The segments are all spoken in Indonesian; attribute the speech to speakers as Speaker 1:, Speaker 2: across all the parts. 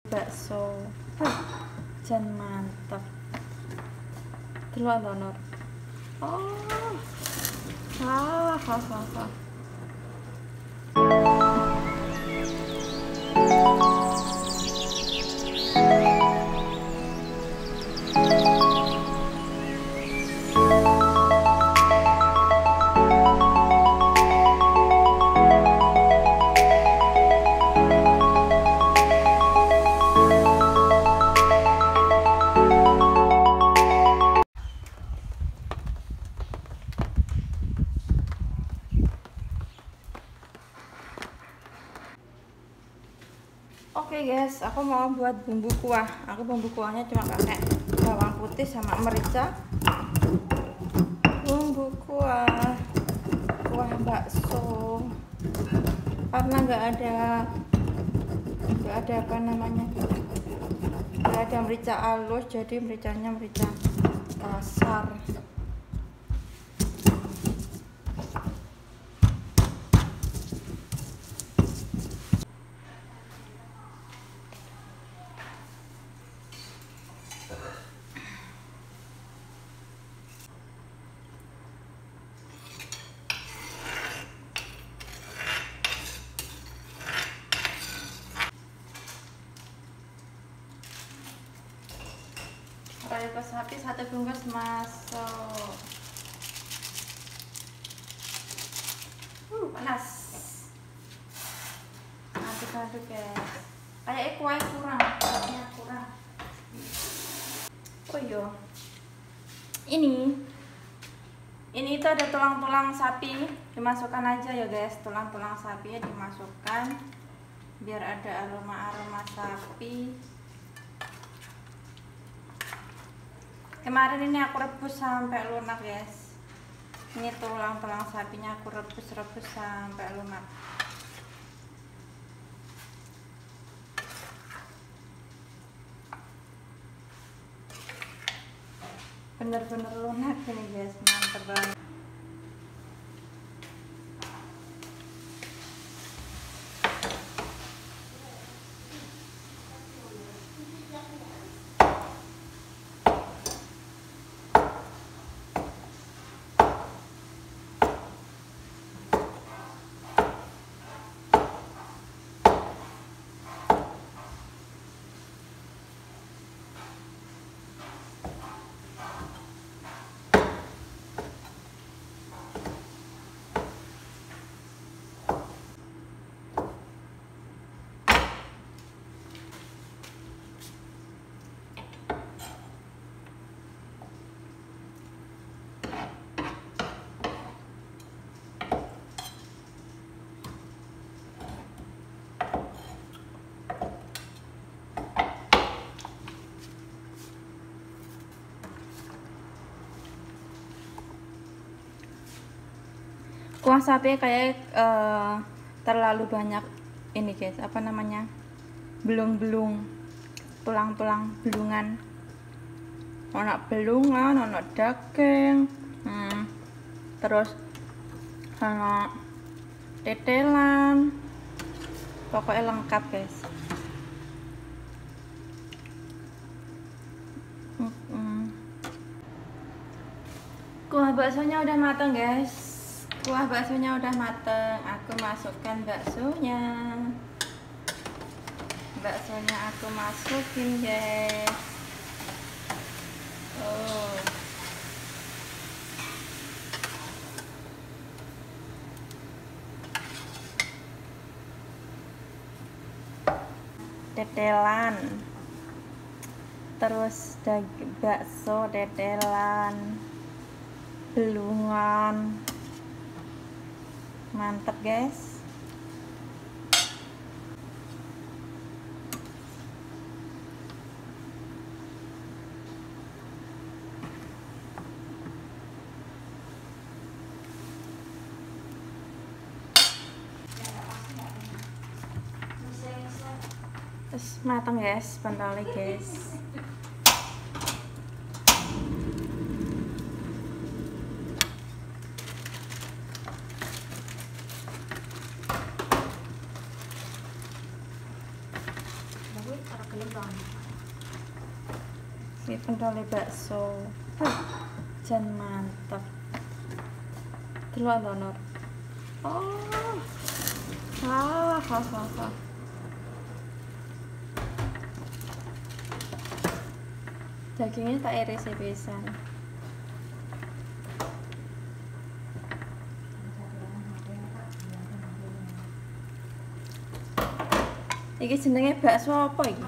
Speaker 1: bakso. Jan mantap. Delok to, Nur. Oh. Ha. Oke guys, aku mau buat bumbu kuah. Aku bumbu kuahnya cuma pakai bawang putih sama merica. Bumbu kuah bakso. Karena nggak ada apa namanya, nggak ada merica halus, jadi mericanya merica kasar. Rayuan sapi 1 bungkus masuk. Panas. Aduk-aduk guys. Kayaknya kuahnya kurang. Oh iya. Ini itu ada tulang-tulang sapi, dimasukkan aja ya guys. Tulang-tulang sapinya dimasukkan biar ada aroma sapi. Kemarin ini aku rebus sampai lunak guys. Ini tulang-tulang sapinya aku rebus sampai lunak. Bener-bener lunak ini guys, mantep banget. Kuah sapi kayak terlalu banyak ini guys, apa namanya, belung-belung, tulang-tulang belungan, ono belungan, ono daging, terus ono tetelan, pokoknya lengkap guys. Kuah baksonya udah matang guys. Aku masukkan baksonya. Aku masukin guys. Oh. Tetelan. Terus bakso tetelan. Belungan. Mantap guys. Terus matang guys, pentolnya guys. Ini pentole bakso. Jan mantep. Delok to, Nur. Oh. Wah. Dagingnya tak iris pisan. Iki jenenge bakso apa iki?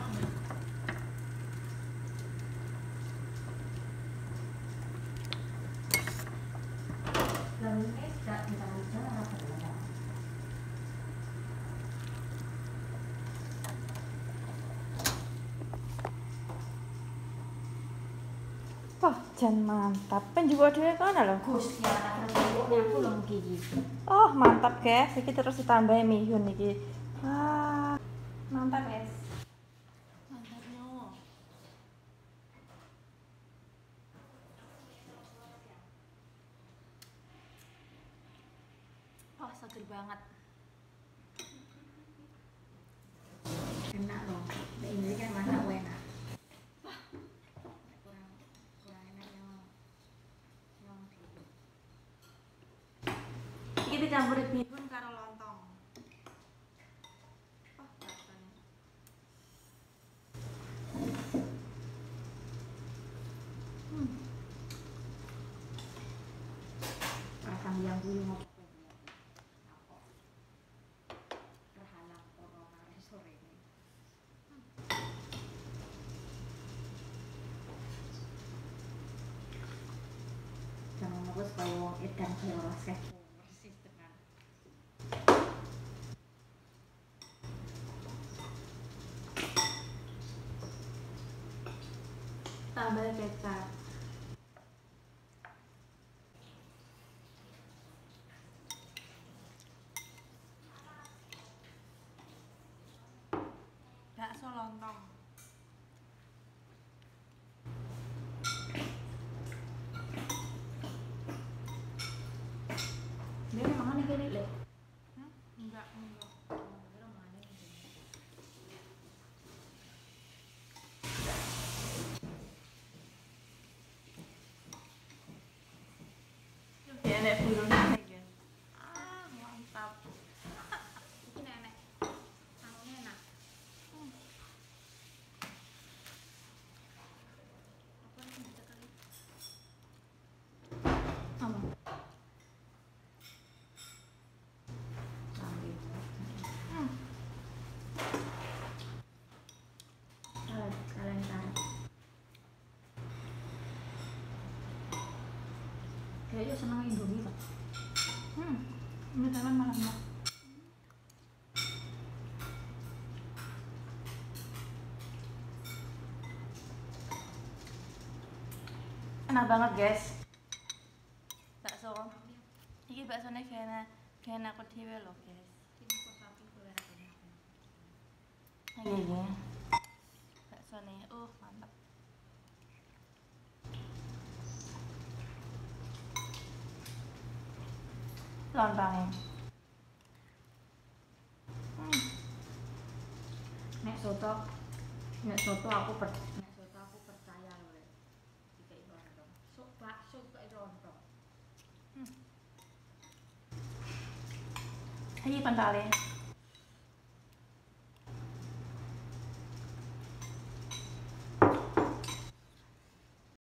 Speaker 1: Wah, jan mantap. Penjual dhewe kono lho.
Speaker 2: Gusti anak rembugnya aku lho iki.
Speaker 1: Oh, mantap, guys. Iki terus ditambahi mihun iki. Wah, mantap, guys. Mantapnya. Oh, seger banget.
Speaker 2: Enak loh. Ini kan masak enak.
Speaker 1: Iki dicampuri bihun karo lontong. Oh, rasanya.
Speaker 2: Rasang yang buyung apa? Terhalang corona sore ini. Jangan lupa supaya wong edan kelas persis tenan.
Speaker 1: Tambah kecap. Bakso lontong.
Speaker 2: Dia memang ini gini leh.
Speaker 1: Enggak. Ya enak burungnya lagi. Ah, mantap.
Speaker 2: Ini enak. Anu enak. Apa ini bisa kali?
Speaker 1: Apa?
Speaker 2: Sambil. Kalian tarik. Kayaknya seneng Indomie kok.
Speaker 1: Ini teman malah enak. Enak banget, guys. Bakso. Iki baksone kene aku dhewe lho, guys.
Speaker 2: Ini kok sapi boleh rasanya.
Speaker 1: Iki. Baksone, mantap. Lontongnya.
Speaker 2: Nek soto aku percaya loh. Jika itu lontong. Bakso kayak lontong.
Speaker 1: Iki pentale.